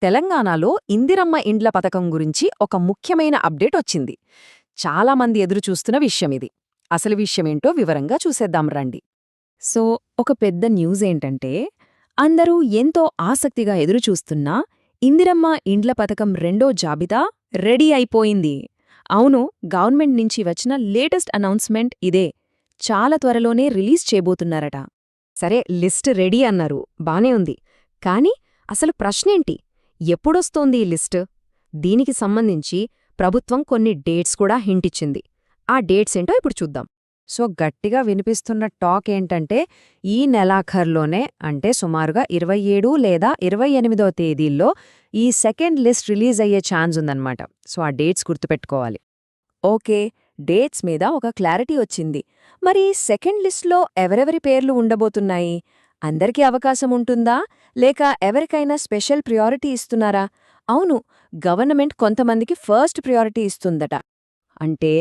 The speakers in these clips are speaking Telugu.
తెలంగాణలో ఇందిరమ్మ ఇండ్ల పథకం గురించి ఒక ముఖ్యమైన అప్డేట్ వచ్చింది. చాలామంది ఎదురుచూస్తున్న విషయమిది. అసలు విషయమేంటో వివరంగా చూసేద్దాం రండి. సో ఒక పెద్ద న్యూస్ ఏంటంటే అందరూ ఎంతో ఆసక్తిగా ఎదురుచూస్తున్న ఇందిరమ్మ ఇండ్ల పథకం రెండో జాబితా రెడీ అయిపోయింది. అవును, గవర్నమెంట్ నుంచి వచ్చిన లేటెస్ట్ అనౌన్స్మెంట్ ఇదే. చాలా త్వరలోనే రిలీజ్ చేయబోతున్నారట. సరే, లిస్ట్ రెడీ అన్నారు, బానే ఉంది. కానీ అసలు ప్రశ్నేంటి? ఎప్పుడొస్తోంది ఈ లిస్ట్? దీనికి సంబంధించి ప్రభుత్వం కొన్ని డేట్స్ కూడా హింటిచ్చింది. ఆ డేట్స్ ఏంటో ఇప్పుడు చూద్దాం. సో గట్టిగా వినిపిస్తున్న టాక్ ఏంటంటే ఈ నెలాఖర్లోనే, అంటే సుమారుగా 27 లేదా 28వ తేదీల్లో ఈ సెకండ్ లిస్ట్ రిలీజ్ అయ్యే ఛాన్స్ ఉందన్నమాట. సో ఆ డేట్స్ గుర్తుపెట్టుకోవాలి. ఓకే, డేట్స్ మీద ఒక క్లారిటీ వచ్చింది. మరి సెకండ్ లిస్ట్లో ఎవరెవరి పేర్లు ఉండబోతున్నాయి? అందరికీ అవకాశం ఉంటుందా, లేక ఎవరికైనా స్పెషల్ ప్రియారిటీ ఇస్తున్నారా? అవును, గవర్నమెంట్ కొంతమందికి ఫస్ట్ ప్రియారిటీ ఇస్తుందట. అంటే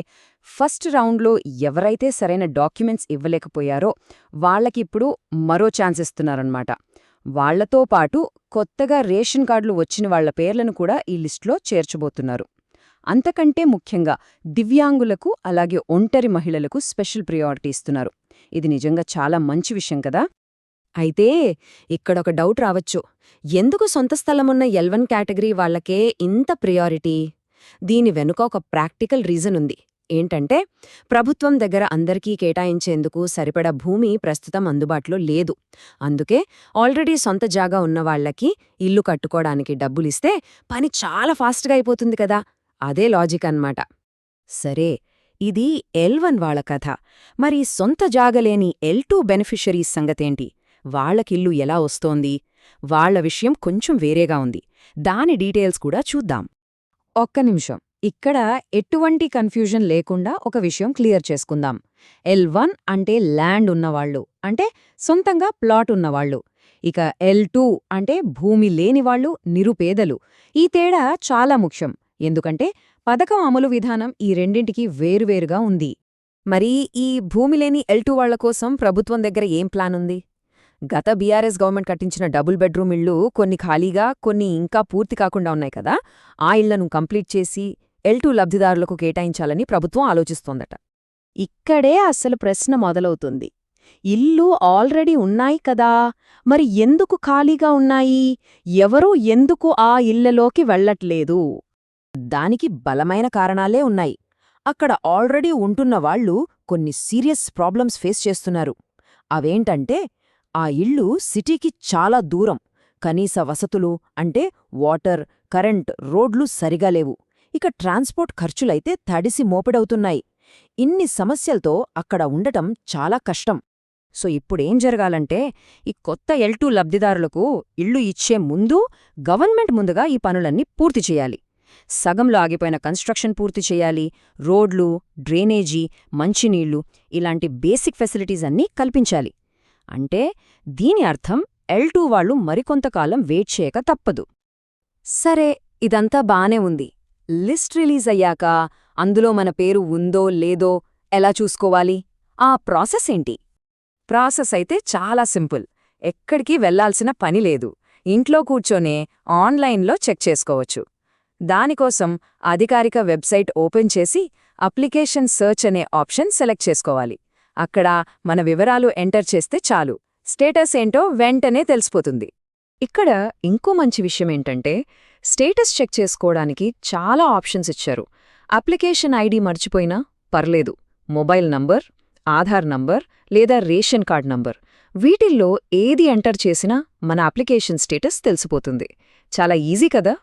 ఫస్ట్ రౌండ్లో ఎవరైతే సరైన డాక్యుమెంట్స్ ఇవ్వలేకపోయారో వాళ్లకిప్పుడు మరో ఛాన్స్ ఇస్తున్నారన్నమాట. వాళ్లతో పాటు కొత్తగా రేషన్ కార్డులు వచ్చిన వాళ్ల పేర్లను కూడా ఈ లిస్టులో చేర్చబోతున్నారు. అంతకంటే ముఖ్యంగా దివ్యాంగులకు, అలాగే ఒంటరి మహిళలకు స్పెషల్ ప్రియారిటీ ఇస్తున్నారు. ఇది నిజంగా చాలా మంచి విషయం కదా. అయితే ఇక్కడొక డౌట్ రావచ్చు. ఎందుకు సొంత స్థలమున్న L1 కేటగిరీ వాళ్లకే ఇంత ప్రియారిటీ? దీని వెనుక ఒక ప్రాక్టికల్ రీజన్ ఉంది. ఏంటంటే ప్రభుత్వం దగ్గర అందరికీ కేటాయించేందుకు సరిపడా భూమి ప్రస్తుతం అందుబాటులో లేదు. అందుకే ఆల్రెడీ సొంత జాగా ఉన్నవాళ్లకి ఇల్లు కట్టుకోవడానికి డబ్బులిస్తే పని చాలా ఫాస్ట్గా అయిపోతుంది కదా. అదే లాజిక్ అన్నమాట. సరే, ఇది L1 వాళ్ల కథ. మరి సొంత జాగలేని L2 బెనిఫిషరీస్ సంగతేంటి? వాళ్లకిల్లు ఎలా వస్తోంది? వాళ్ల విషయం కొంచెం వేరేగా ఉంది. దాని డీటెయిల్స్ కూడా చూద్దాం. ఒక్క నిమిషం, ఇక్కడ ఎటువంటి కన్ఫ్యూజన్ లేకుండా ఒక విషయం క్లియర్ చేసుకుందాం. L1 అంటే ల్యాండ్ ఉన్నవాళ్లు, అంటే సొంతంగా ప్లాట్ ఉన్నవాళ్లు. ఇక L2 అంటే భూమి లేనివాళ్లు, నిరుపేదలు. ఈ తేడా చాలా ముఖ్యం, ఎందుకంటే పథకం అమలు విధానం ఈ రెండింటికి వేరువేరుగా ఉంది. మరి ఈ భూమి లేని L2 వాళ్ల కోసం ప్రభుత్వం దగ్గర ఏం ప్లాన్ ఉంది? గత బీఆర్ఎస్ గవర్నమెంట్ కట్టించిన డబుల్ బెడ్రూమ్ ఇళ్లు కొన్ని ఖాళీగా, కొన్ని ఇంకా పూర్తి కాకుండా ఉన్నాయి కదా. ఆ ఇళ్లను కంప్లీట్ చేసి L2 లబ్ధిదారులకు కేటాయించాలని ప్రభుత్వం ఆలోచిస్తోందట. ఇక్కడే అసలు ప్రశ్న మొదలవుతుంది. ఇల్లు ఆల్రెడీ ఉన్నాయి కదా, మరి ఎందుకు ఖాళీగా ఉన్నాయి? ఎవరూ ఎందుకు ఆ ఇళ్లలోకి వెళ్లట్లేదు? దానికి బలమైన కారణాలే ఉన్నాయి. అక్కడ ఆల్రెడీ ఉంటున్నవాళ్లు కొన్ని సీరియస్ ప్రాబ్లమ్స్ ఫేస్ చేస్తున్నారు. అవేంటంటే ఆ ఇళ్ళు సిటీకి చాలా దూరం, కనీస వసతులు అంటే వాటర్, కరెంట్, రోడ్లు సరిగా లేవు. ఇక ట్రాన్స్పోర్ట్ ఖర్చులైతే తడిసి మోపెడవుతున్నాయి. ఇన్ని సమస్యలతో అక్కడ ఉండటం చాలా కష్టం. సో ఇప్పుడేం జరగాలంటే ఈ కొత్త L2 లబ్ధిదారులకు ఇళ్ళు ఇచ్చే ముందు గవర్నమెంట్ ముందుగా ఈ పనులన్నీ పూర్తి చేయాలి. సగంలో ఆగిపోయిన కన్స్ట్రక్షన్ పూర్తి చేయాలి. రోడ్లు, డ్రైనేజీ, మంచినీళ్లు, ఇలాంటి బేసిక్ ఫెసిలిటీస్ అన్నీ కల్పించాలి. అంటే దీని అర్థం L2 వాళ్లు మరికొంతకాలం వెయిట్ చేయక తప్పదు. సరే, ఇదంతా బానే ఉంది. లిస్ట్ రిలీజ్ అయ్యాక అందులో మన పేరు ఉందో లేదో ఎలా చూసుకోవాలి? ఆ ప్రాసెస్ ఏంటి? ప్రాసెస్ అయితే చాలా సింపుల్. ఎక్కడికి వెళ్లాల్సిన పని లేదు. ఇంట్లో కూర్చొనే ఆన్లైన్లో చెక్ చేసుకోవచ్చు. దానికోసం అధికారిక వెబ్సైట్ ఓపెన్ చేసి అప్లికేషన్ సర్చ్ అనే ఆప్షన్ సెలెక్ట్ చేసుకోవాలి. అక్కడ మన వివరాలు ఎంటర్ చేస్తే చాలు, స్టేటస్ ఏంటో వెంటనే తెలిసిపోతుంది. ఇక్కడ ఇంకో మంచి విషయమేంటంటే స్టేటస్ చెక్ చేసుకోవడానికి చాలా ఆప్షన్స్ ఇచ్చారు. అప్లికేషన్ ఐడి మర్చిపోయినా పర్లేదు, మొబైల్ నంబర్, ఆధార్ నంబర్ లేదా రేషన్ కార్డ్ నంబర్, వీటిల్లో ఏది ఎంటర్ చేసినా మన అప్లికేషన్ స్టేటస్ తెలిసిపోతుంది. చాలా ఈజీ కదా.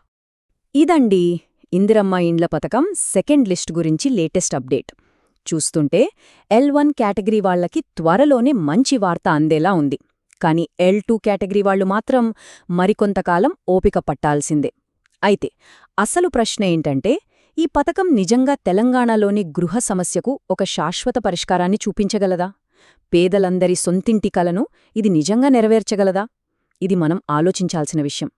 ఇదండి ఇందిరమ్మ ఇండ్ల పథకం సెకండ్ లిస్ట్ గురించి లేటెస్ట్ అప్డేట్. చూస్తుంటే L1 కేటగిరీ వాళ్లకి త్వరలోనే మంచి వార్త అందేలా ఉంది. కానీ L2 కేటగిరీ వాళ్లు మాత్రం మరికొంతకాలం ఓపిక పట్టాల్సిందే. అయితే అసలు ప్రశ్న ఏంటంటే ఈ పథకం నిజంగా తెలంగాణలోని గృహ సమస్యకు ఒక శాశ్వత పరిష్కారాన్ని చూపించగలదా? పేదలందరి సొంతింటి కలను ఇది నిజంగా నెరవేర్చగలదా? ఇది మనం ఆలోచించాల్సిన విషయం.